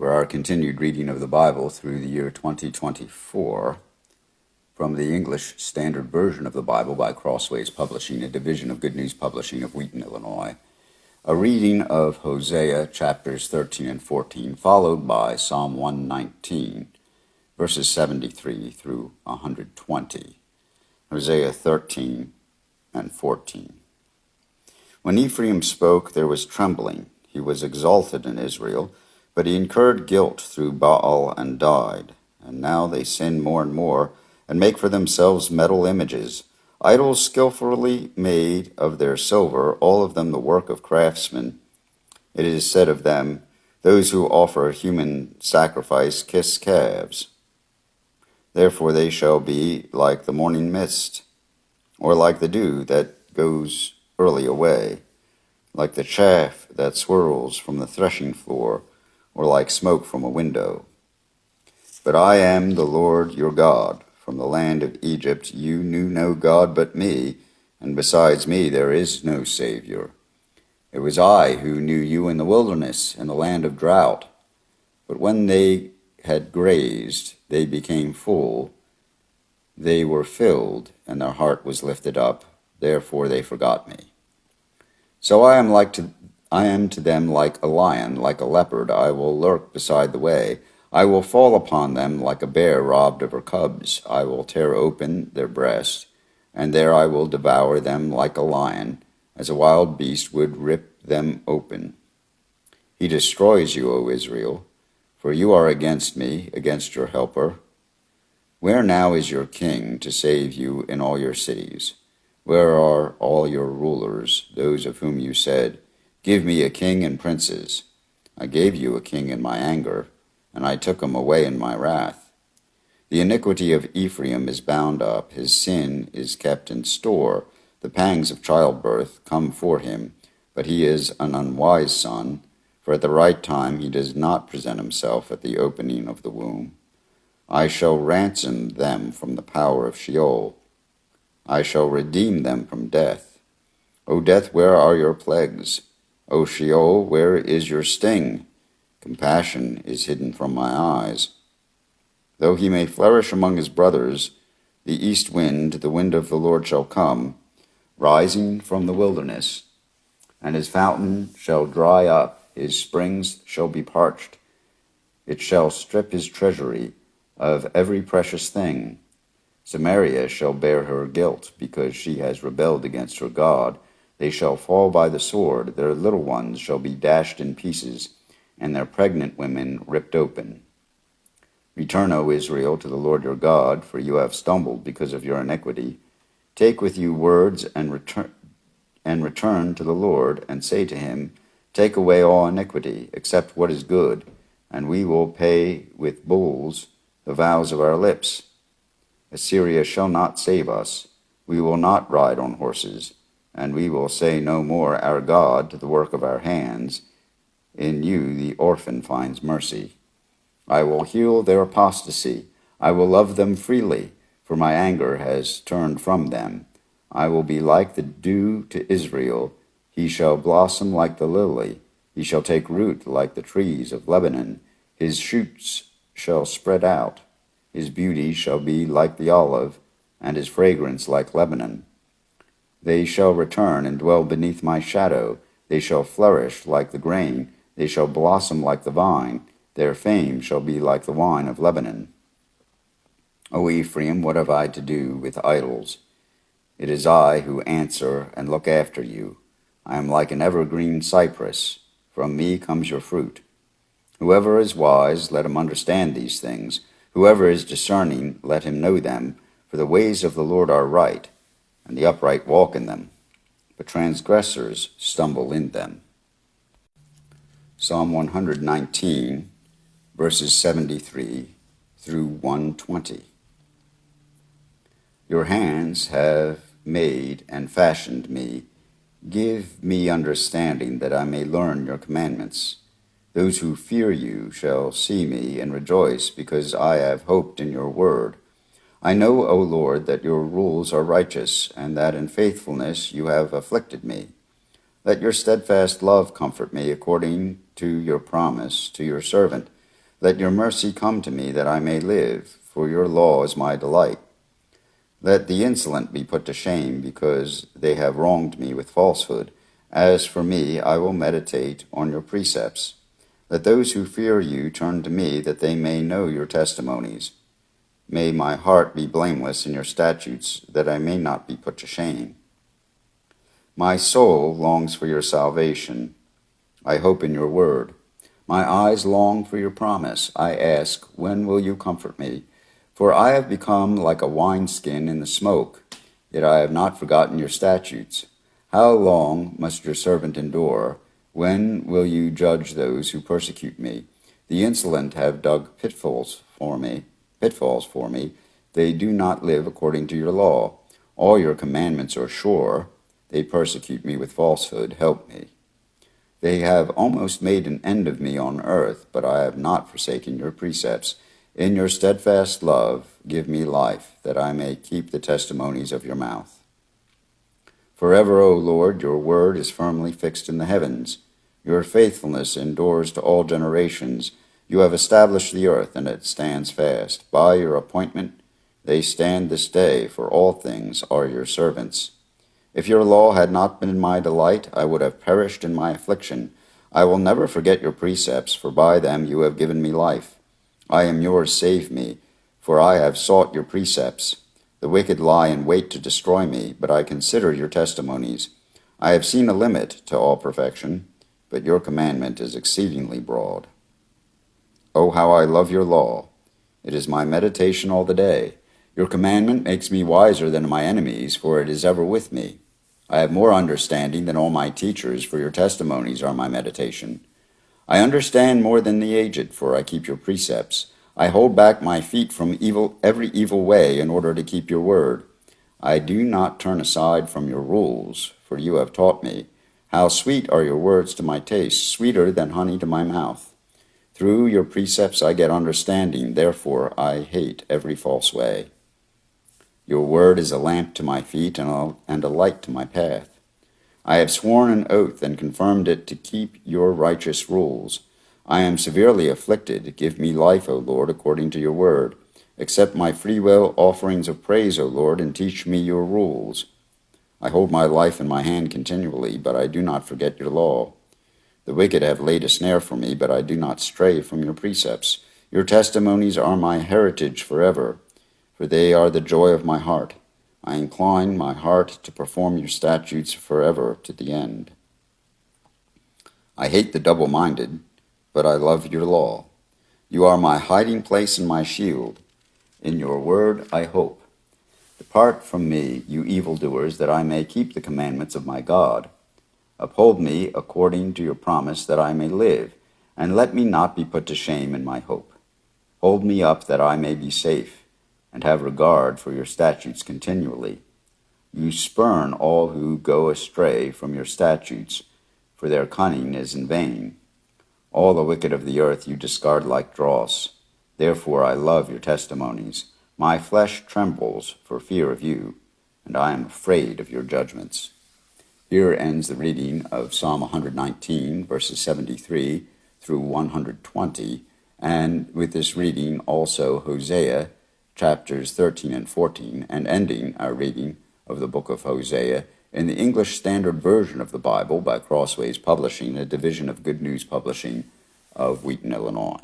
for our continued reading of the Bible through the year 2024 from the English Standard Version of the Bible by Crossways Publishing, a division of Good News Publishing of Wheaton, Illinois. A reading of Hosea chapters 13 and 14, followed by Psalm 119, verses 73 through 120. Hosea 13 and 14. When Ephraim spoke, there was trembling. He was exalted in Israel, but he incurred guilt through Baal and died. And now they sin more and more, and make for themselves metal images, idols skillfully made of their silver, all of them the work of craftsmen. It is said of them, those who offer human sacrifice kiss calves. Therefore they shall be like the morning mist, or like the dew that goes early away, like the chaff that swirls from the threshing floor, or like smoke from a window. But I am the Lord your God. From the land of Egypt you knew no God but me, and besides me there is no Savior. It was I who knew you in the wilderness, in the land of drought. But when they had grazed, they became full. They were filled, and their heart was lifted up. Therefore they forgot me. So I am to them like a lion, like a leopard. I will lurk beside the way. I will fall upon them like a bear robbed of her cubs. I will tear open their breast, and there I will devour them like a lion, as a wild beast would rip them open. He destroys you, O Israel, for you are against me, against your helper. Where now is your king to save you in all your cities? Where are all your rulers, those of whom you said, give me a king and princes? I gave you a king in my anger, and I took him away in my wrath. The iniquity of Ephraim is bound up, his sin is kept in store. The pangs of childbirth come for him, but he is an unwise son, for at the right time he does not present himself at the opening of the womb. I shall ransom them from the power of Sheol. I shall redeem them from death. O death, where are your plagues? O Sheol, where is your sting? Compassion is hidden from my eyes. Though he may flourish among his brothers, the east wind, the wind of the Lord shall come, rising from the wilderness, and his fountain shall dry up, his springs shall be parched. It shall strip his treasury of every precious thing. Samaria shall bear her guilt, because she has rebelled against her God. They shall fall by the sword, their little ones shall be dashed in pieces, and their pregnant women ripped open. Return, O Israel, to the Lord your God, for you have stumbled because of your iniquity. Take with you words and return to the Lord, and say to him, take away all iniquity, except what is good, and we will pay with bulls the vows of our lips. Assyria shall not save us. We will not ride on horses, and we will say no more, our God, to the work of our hands. In you the orphan finds mercy. I will heal their apostasy. I will love them freely, for my anger has turned from them. I will be like the dew to Israel. He shall blossom like the lily. He shall take root like the trees of Lebanon. His shoots shall spread out. His beauty shall be like the olive, and his fragrance like Lebanon. They shall return and dwell beneath my shadow. They shall flourish like the grain. They shall blossom like the vine. Their fame shall be like the wine of Lebanon. O Ephraim, what have I to do with idols? It is I who answer and look after you. I am like an evergreen cypress. From me comes your fruit. Whoever is wise, let him understand these things. Whoever is discerning, let him know them. For the ways of the Lord are right, and the upright walk in them, but transgressors stumble in them. Psalm 119, verses 73 through 120. Your hands have made and fashioned me. Give me understanding that I may learn your commandments. Those who fear you shall see me and rejoice, because I have hoped in your word. I know, O Lord, that your rules are righteous, and that in faithfulness you have afflicted me. Let your steadfast love comfort me according to your promise to your servant, Let your mercy come to me that I may live, for your law is my delight. Let the insolent be put to shame, because they have wronged me with falsehood. As for me, I will meditate on your precepts. Let those who fear you turn to me, that they may know your testimonies. May my heart be blameless in your statutes, that I may not be put to shame. My soul longs for your salvation. I hope in your word. My eyes long for your promise. I ask, when will you comfort me? For I have become like a wineskin in the smoke, yet I have not forgotten your statutes. How long must your servant endure? When will you judge those who persecute me? The insolent have dug pitfalls for me. They do not live according to your law. All your commandments are sure. They persecute me with falsehood. Help me. They have almost made an end of me on earth, but I have not forsaken your precepts. In your steadfast love, give me life, that I may keep the testimonies of your mouth. Forever, O Lord, your word is firmly fixed in the heavens. Your faithfulness endures to all generations. You have established the earth, and it stands fast. By your appointment they stand this day, for all things are your servants. If your law had not been my delight, I would have perished in my affliction. I will never forget your precepts, for by them you have given me life. I am yours, save me, for I have sought your precepts. The wicked lie in wait to destroy me, but I consider your testimonies. I have seen a limit to all perfection, but your commandment is exceedingly broad. Oh, how I love your law! It is my meditation all the day. Your commandment makes me wiser than my enemies, for it is ever with me. I have more understanding than all my teachers, for your testimonies are my meditation. I understand more than the aged, for I keep your precepts. I hold back my feet from every evil way in order to keep your word. I do not turn aside from your rules, for you have taught me. How sweet are your words to my taste, sweeter than honey to my mouth. Through your precepts I get understanding, therefore I hate every false way. Your word is a lamp to my feet and a light to my path. I have sworn an oath and confirmed it to keep your righteous rules. I am severely afflicted. Give me life, O Lord, according to your word. Accept my freewill offerings of praise, O Lord, and teach me your rules. I hold my life in my hand continually, but I do not forget your law. The wicked have laid a snare for me, but I do not stray from your precepts. Your testimonies are my heritage forever, for they are the joy of my heart. I incline my heart to perform your statutes forever to the end. I hate the double-minded, but I love your law. You are my hiding place and my shield. In your word I hope. Depart from me, you evildoers, that I may keep the commandments of my God. Uphold me according to your promise, that I may live, and let me not be put to shame in my hope. Hold me up, that I may be safe, and have regard for your statutes continually. You spurn all who go astray from your statutes, for their cunning is in vain. All the wicked of the earth you discard like dross. Therefore I love your testimonies. My flesh trembles for fear of you, and I am afraid of your judgments. Here ends the reading of Psalm 119, verses 73 through 120, and with this reading also Hosea, chapters 13 and 14, and ending our reading of the book of Hosea in the English Standard Version of the Bible by Crossways Publishing, a division of Good News Publishing of Wheaton, Illinois.